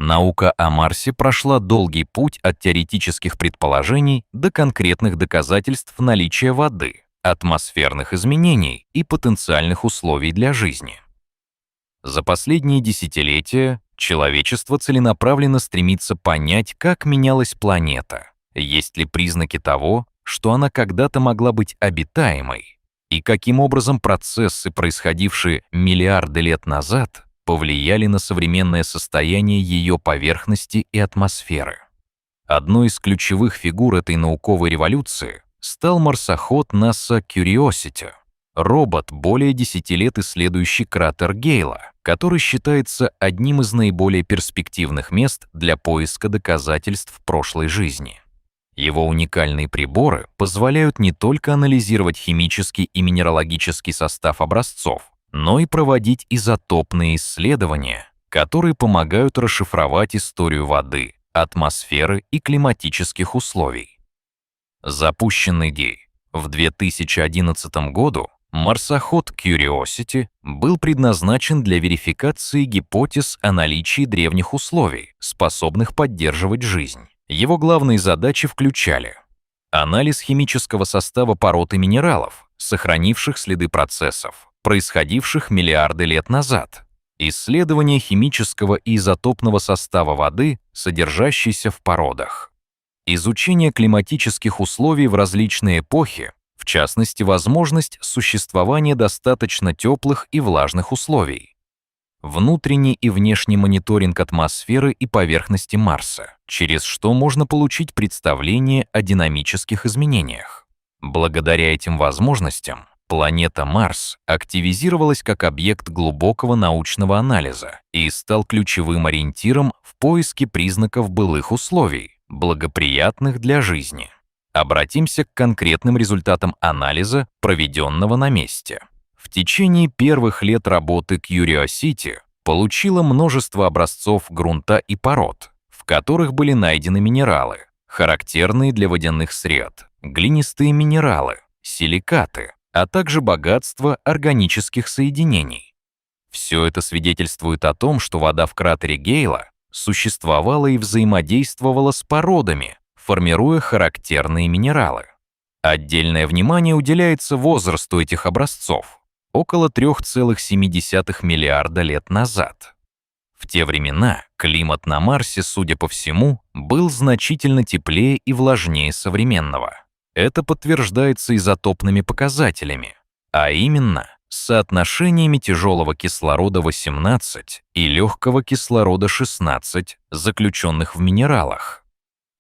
Наука о Марсе прошла долгий путь от теоретических предположений до конкретных доказательств наличия воды, атмосферных изменений и потенциальных условий для жизни. За последние десятилетия человечество целенаправленно стремится понять, как менялась планета, есть ли признаки того, что она когда-то могла быть обитаемой, и каким образом процессы, происходившие миллиарды лет назад, повлияли на современное состояние ее поверхности и атмосферы. Одной из ключевых фигур этой науковой революции стал марсоход НАСА Curiosity, робот, более 10 лет исследующий кратер Гейла, который считается одним из наиболее перспективных мест для поиска доказательств прошлой жизни. Его уникальные приборы позволяют не только анализировать химический и минералогический состав образцов, но и проводить изотопные исследования, которые помогают расшифровать историю воды, атмосферы и климатических условий. Запущенный Дей в 2011 году, марсоход Curiosity был предназначен для верификации гипотез о наличии древних условий, способных поддерживать жизнь. Его главные задачи включали анализ химического состава пород и минералов, сохранивших следы процессов, происходивших миллиарды лет назад, исследование химического и изотопного состава воды, содержащейся в породах, изучение климатических условий в различные эпохи, в частности, возможность существования достаточно теплых и влажных условий, внутренний и внешний мониторинг атмосферы и поверхности Марса, через что можно получить представление о динамических изменениях. Благодаря этим возможностям планета Марс активизировалась как объект глубокого научного анализа и стал ключевым ориентиром в поиске признаков былых условий, благоприятных для жизни. Обратимся к конкретным результатам анализа, проведенного на месте. В течение первых лет работы Curiosity получила множество образцов грунта и пород, в которых были найдены минералы, характерные для водяных сред, глинистые минералы, силикаты, а также богатство органических соединений. Все это свидетельствует о том, что вода в кратере Гейла существовала и взаимодействовала с породами, формируя характерные минералы. Отдельное внимание уделяется возрасту этих образцов – около 3,7 миллиарда лет назад. В те времена климат на Марсе, судя по всему, был значительно теплее и влажнее современного. Это подтверждается изотопными показателями, а именно соотношениями тяжелого кислорода 18 и легкого кислорода 16, заключенных в минералах.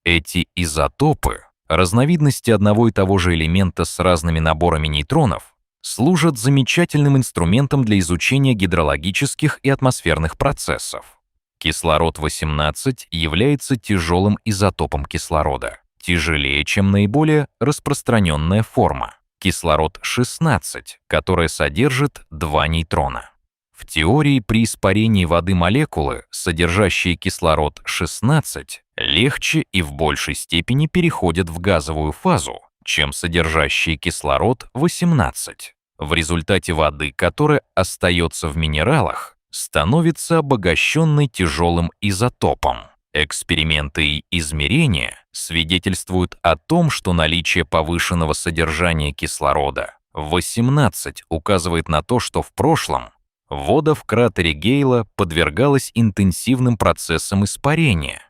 Эти изотопы, разновидности одного и того же элемента с разными наборами нейтронов, служат замечательным инструментом для изучения гидрологических и атмосферных процессов. Кислород-18 является тяжелым изотопом кислорода, тяжелее, чем наиболее распространенная форма – кислород-16, которая содержит 2 нейтрона. В теории при испарении воды молекулы, содержащие кислород-16, легче и в большей степени переходят в газовую фазу, чем содержащие кислород-18. В результате воды, которая остается в минералах, становится обогащенной тяжелым изотопом. Эксперименты и измерения свидетельствуют о том, что наличие повышенного содержания кислорода 18 указывает на то, что в прошлом вода в кратере Гейла подвергалась интенсивным процессам испарения,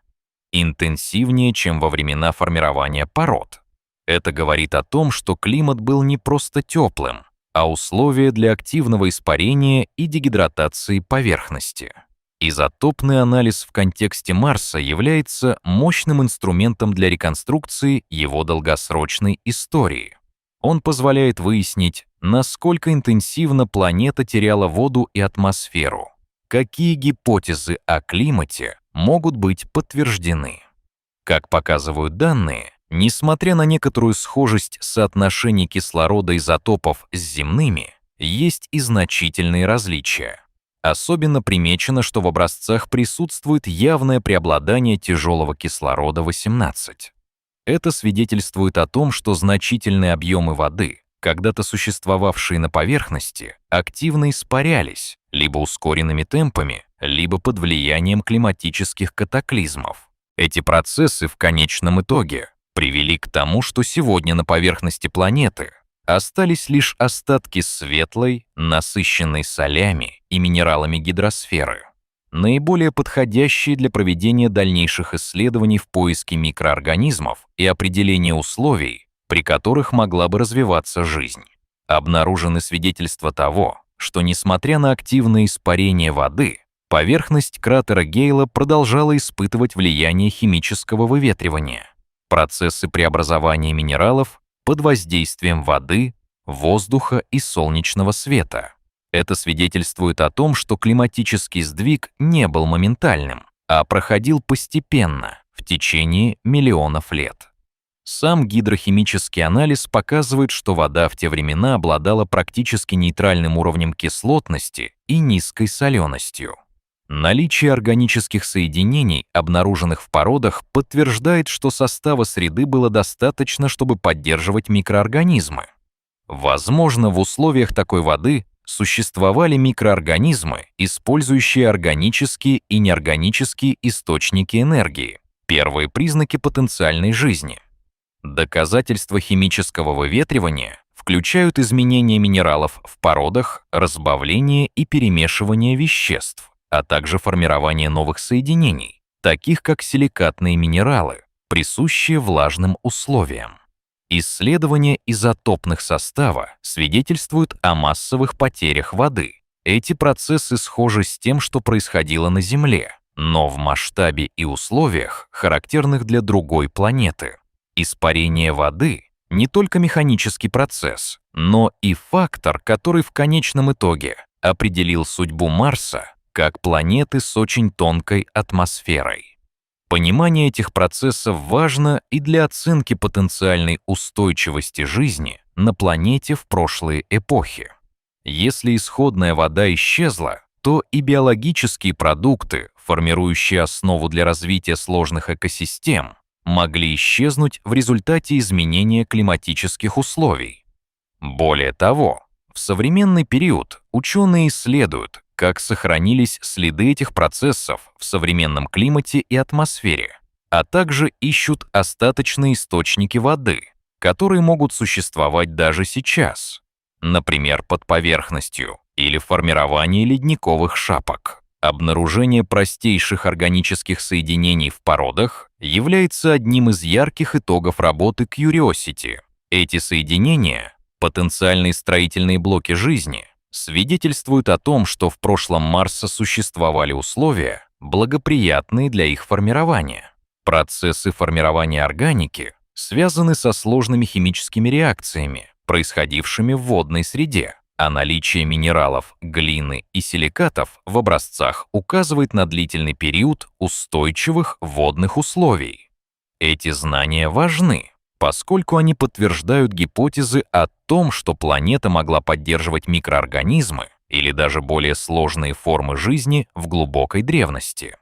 интенсивнее, чем во времена формирования пород. Это говорит о том, что климат был не просто теплым, а условия для активного испарения и дегидратации поверхности. Изотопный анализ в контексте Марса является мощным инструментом для реконструкции его долгосрочной истории. Он позволяет выяснить, насколько интенсивно планета теряла воду и атмосферу, какие гипотезы о климате могут быть подтверждены. Как показывают данные, несмотря на некоторую схожесть соотношений кислорода изотопов с земными, есть и значительные различия. Особенно примечено, что в образцах присутствует явное преобладание тяжелого кислорода-18. Это свидетельствует о том, что значительные объемы воды, когда-то существовавшие на поверхности, активно испарялись, либо ускоренными темпами, либо под влиянием климатических катаклизмов. Эти процессы в конечном итоге привели к тому, что сегодня на поверхности планеты остались лишь остатки светлой, насыщенной солями и минералами гидросферы, наиболее подходящие для проведения дальнейших исследований в поиске микроорганизмов и определения условий, при которых могла бы развиваться жизнь. Обнаружены свидетельства того, что, несмотря на активное испарение воды, поверхность кратера Гейла продолжала испытывать влияние химического выветривания, процессы преобразования минералов под воздействием воды, воздуха и солнечного света. Это свидетельствует о том, что климатический сдвиг не был моментальным, а проходил постепенно, в течение миллионов лет. Сам гидрохимический анализ показывает, что вода в те времена обладала практически нейтральным уровнем кислотности и низкой соленостью. Наличие органических соединений, обнаруженных в породах, подтверждает, что состава среды было достаточно, чтобы поддерживать микроорганизмы. Возможно, в условиях такой воды существовали микроорганизмы, использующие органические и неорганические источники энергии, первые признаки потенциальной жизни. Доказательства химического выветривания включают изменение минералов в породах, разбавление и перемешивание веществ, а также формирование новых соединений, таких как силикатные минералы, присущие влажным условиям. Исследования изотопных состава свидетельствуют о массовых потерях воды. Эти процессы схожи с тем, что происходило на Земле, но в масштабе и условиях, характерных для другой планеты. Испарение воды — не только механический процесс, но и фактор, который в конечном итоге определил судьбу Марса как планеты с очень тонкой атмосферой. Понимание этих процессов важно и для оценки потенциальной устойчивости жизни на планете в прошлые эпохи. Если исходная вода исчезла, то и биологические продукты, формирующие основу для развития сложных экосистем, могли исчезнуть в результате изменения климатических условий. Более того, в современный период ученые исследуют, как сохранились следы этих процессов в современном климате и атмосфере, а также ищут остаточные источники воды, которые могут существовать даже сейчас, например, под поверхностью или в формировании ледниковых шапок. Обнаружение простейших органических соединений в породах является одним из ярких итогов работы Curiosity. Эти соединения, потенциальные строительные блоки жизни, свидетельствуют о том, что в прошлом Марса существовали условия, благоприятные для их формирования. Процессы формирования органики связаны со сложными химическими реакциями, происходившими в водной среде, а наличие минералов, глины и силикатов в образцах указывает на длительный период устойчивых водных условий. Эти знания важны, поскольку они подтверждают гипотезы о том, что планета могла поддерживать микроорганизмы или даже более сложные формы жизни в глубокой древности.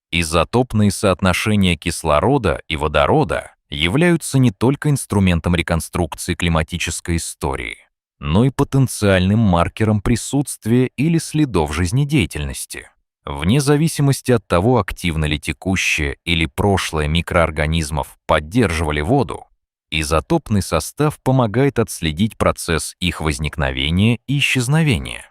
Изотопные соотношения кислорода и водорода являются не только инструментом реконструкции климатической истории, но и потенциальным маркером присутствия или следов жизнедеятельности. Вне зависимости от того, активно ли текущее или прошлое микроорганизмов поддерживали воду, изотопный состав помогает отследить процесс их возникновения и исчезновения.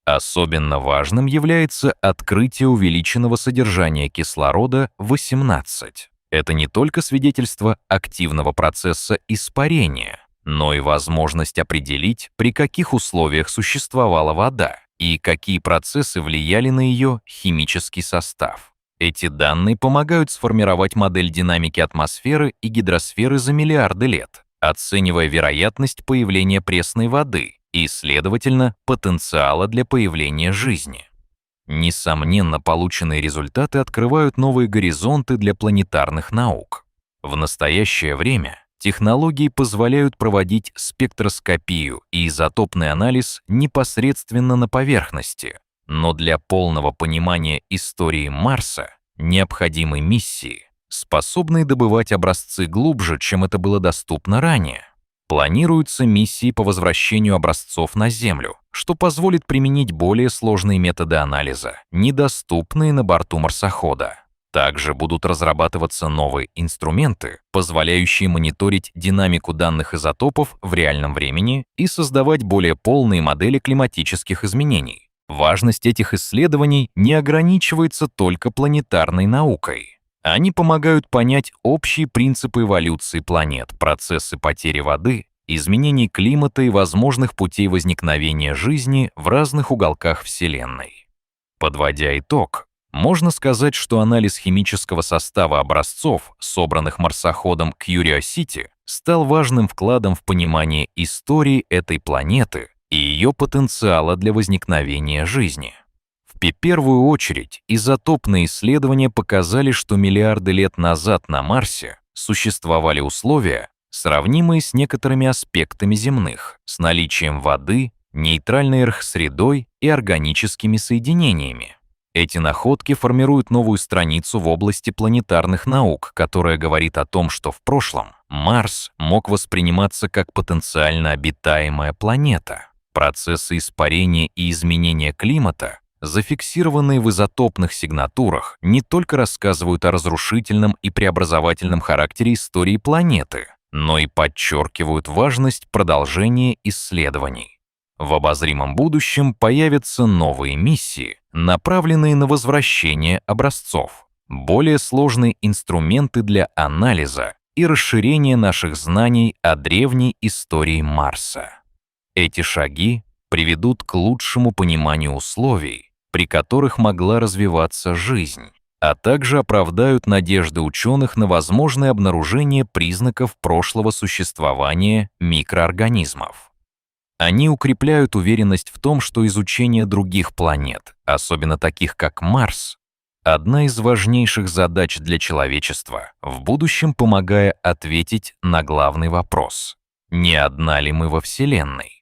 Особенно важным является открытие увеличенного содержания кислорода 18. Это не только свидетельство активного процесса испарения, но и возможность определить, при каких условиях существовала вода и какие процессы влияли на ее химический состав. Эти данные помогают сформировать модель динамики атмосферы и гидросферы за миллиарды лет, оценивая вероятность появления пресной воды и, следовательно, потенциала для появления жизни. Несомненно, полученные результаты открывают новые горизонты для планетарных наук. В настоящее время технологии позволяют проводить спектроскопию и изотопный анализ непосредственно на поверхности, но для полного понимания истории Марса необходимы миссии, способные добывать образцы глубже, чем это было доступно ранее. Планируются миссии по возвращению образцов на Землю, что позволит применить более сложные методы анализа, недоступные на борту марсохода. Также будут разрабатываться новые инструменты, позволяющие мониторить динамику данных изотопов в реальном времени и создавать более полные модели климатических изменений. Важность этих исследований не ограничивается только планетарной наукой. Они помогают понять общие принципы эволюции планет, процессы потери воды, изменений климата и возможных путей возникновения жизни в разных уголках Вселенной. Подводя итог, можно сказать, что анализ химического состава образцов, собранных марсоходом Curiosity, стал важным вкладом в понимание истории этой планеты и ее потенциала для возникновения жизни. В первую очередь, изотопные исследования показали, что миллиарды лет назад на Марсе существовали условия, сравнимые с некоторыми аспектами земных, с наличием воды, нейтральной средой и органическими соединениями. Эти находки формируют новую страницу в области планетарных наук, которая говорит о том, что в прошлом Марс мог восприниматься как потенциально обитаемая планета. Процессы испарения и изменения климата, зафиксированные в изотопных сигнатурах, не только рассказывают о разрушительном и преобразовательном характере истории планеты, но и подчеркивают важность продолжения исследований. В обозримом будущем появятся новые миссии, направленные на возвращение образцов, более сложные инструменты для анализа и расширения наших знаний о древней истории Марса. Эти шаги приведут к лучшему пониманию условий, при которых могла развиваться жизнь, а также оправдают надежды ученых на возможное обнаружение признаков прошлого существования микроорганизмов. Они укрепляют уверенность в том, что изучение других планет, особенно таких как Марс, одна из важнейших задач для человечества, в будущем помогая ответить на главный вопрос: не одна ли мы во Вселенной?